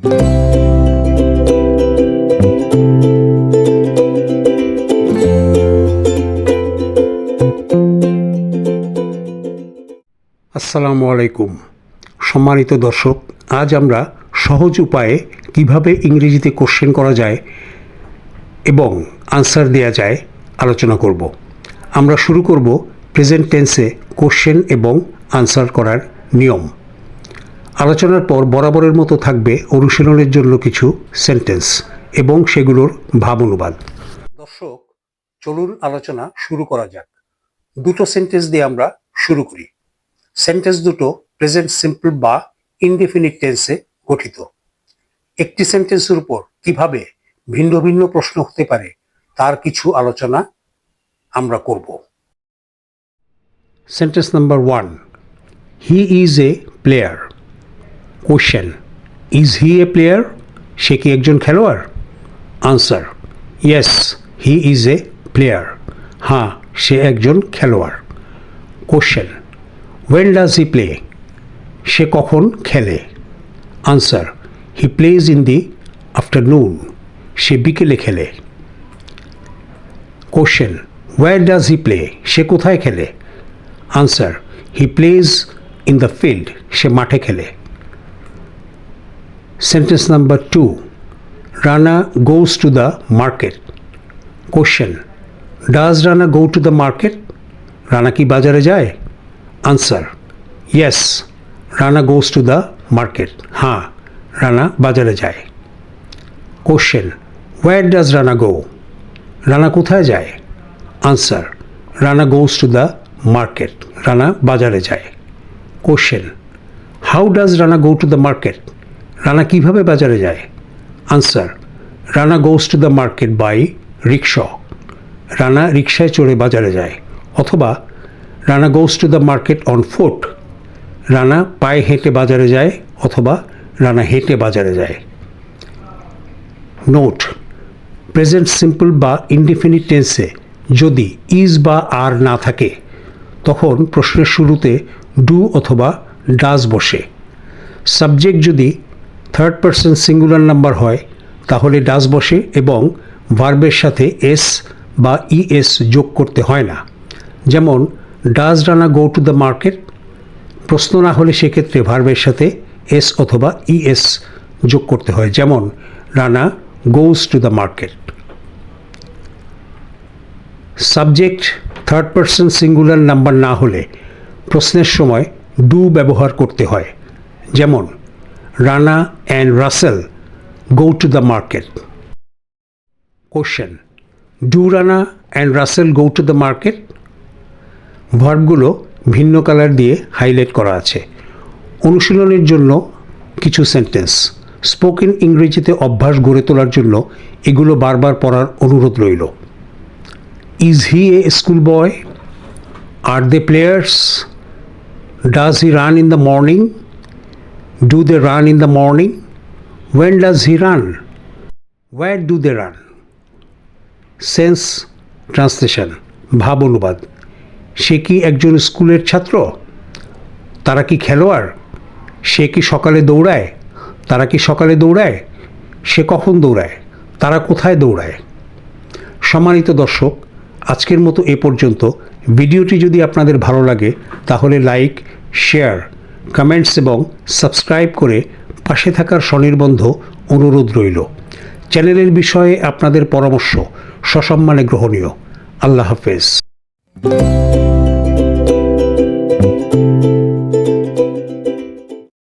আসসালামু আলাইকুম। সম্মানিত দর্শক, আজ আমরা সহজ উপায়ে কিভাবে ইংরেজিতে কোশ্চেন করা যায় এবং আনসার দেওয়া যায় আলোচনা করব। আমরা শুরু করব প্রেজেন্ট টেন্সে কোশ্চেন এবং আনসার করার নিয়ম। আলোচনার পর বরাবরের মতো থাকবে অনুশীলনের জন্য কিছু সেন্টেন্স এবং সেগুলোর ভাব অনুবাদ। দর্শক, চলুন আলোচনা শুরু করা যাক। দুটো সেন্টেন্স দিয়ে আমরা শুরু করি। সেন্টেন্স দুটো প্রেজেন্ট সিম্পল বা ইনডেফিনিট টেন্সে গঠিত। একটি সেন্টেন্সের উপর কিভাবে ভিন্ন ভিন্ন প্রশ্ন হতে পারে তার কিছু আলোচনা আমরা করব। Sentence number 1, he is a player. Question, is he a player? সে কি একজন খেলোয়াড়? Answer, yes he is a player. হ্যাঁ, সে একজন খেলোয়াড়। Question, when does he play? সে কখন খেলে? Answer, he plays in the afternoon. সে বিকেলে খেলে। Question, where does he play? সে কোথায় খেলে? Answer, he plays in the field. সে মাঠে খেলে। Sentence number 2, Rana goes to the market. Question, does Rana go to the market? Rana কি বাজারে যায়? Answer, yes Rana goes to the market. হ্যাঁ, রানা বাজারে যায়। Question, where does Rana go? Rana কোথায় যায়? Answer, Rana goes to the market. Rana বাজারে যায়। Question, how does Rana go to the market? Rana কিভাবে বাজারে যায়? Answer, Rana goes to the market by rickshaw. Rana রিক্সায় চড়ে বাজারে যায়। অথবা Rana goes to the market on foot. Rana পায়ে হেঁটে বাজারে যায় অথবা রানা হেঁটে বাজারে যায়। নোট, প্রেজেন্ট সিম্পল বা ইনডেফিনিট টেন্সে যদি ইজ বা আর না থাকে তখন প্রশ্নের শুরুতে ডু অথবা ডাজ বসে। সাবজেক্ট যদি থার্ড পারসন সিঙ্গুলার নাম্বার হয় তাহলে ডাজ বসে এবং ভার্বের সাথে এস বা ইএস যোগ করতে হয় না। যেমন, does Rana go to the market? প্রশ্ন না হলে সেক্ষেত্রে ভার্বের সাথে এস অথবা ইএস যোগ করতে হয়। যেমন, Rana goes to the market. Subject third person singular number না হলে প্রশ্নের সময় ডু ব্যবহার করতে হয়। যেমন, Rana and Rasel go to the market. Question, do Rana and Rasel go to the market? ভার্বগুলো ভিন্ন কালার দিয়ে হাইলাইট করা আছে। অনুশীলনের জন্য কিছু সেন্টেন্স। স্পোকেন ইংরেজিতে অভ্যাস গড়ে তোলার জন্য এগুলো বারবার পড়ার অনুরোধ রইল। Is he a school boy? Are they players? Does he run in the morning? Do they run in the morning? When does he run? Where do they run? Sense translation, ভাব অনুবাদ। সে কি একজন স্কুলের ছাত্র? তারা কি খেলোয়াড়? সে কি সকালে দৌড়ায়? তারা কি সকালে দৌড়ায়? সে কখন দৌড়ায়? তারা কোথায় দৌড়ায়? সম্মানিত দর্শক, আজকের মতো এ পর্যন্ত। ভিডিওটি যদি আপনাদের ভালো লাগে তাহলে লাইক, শেয়ার, কমেন্টস এবং সাবস্ক্রাইব করে পাশে থাকার স্বনির্বন্ধ অনুরোধ রইল। চ্যানেলের বিষয়ে আপনাদের পরামর্শ সসম্মানে গ্রহণীয়। আল্লাহ হাফেজ।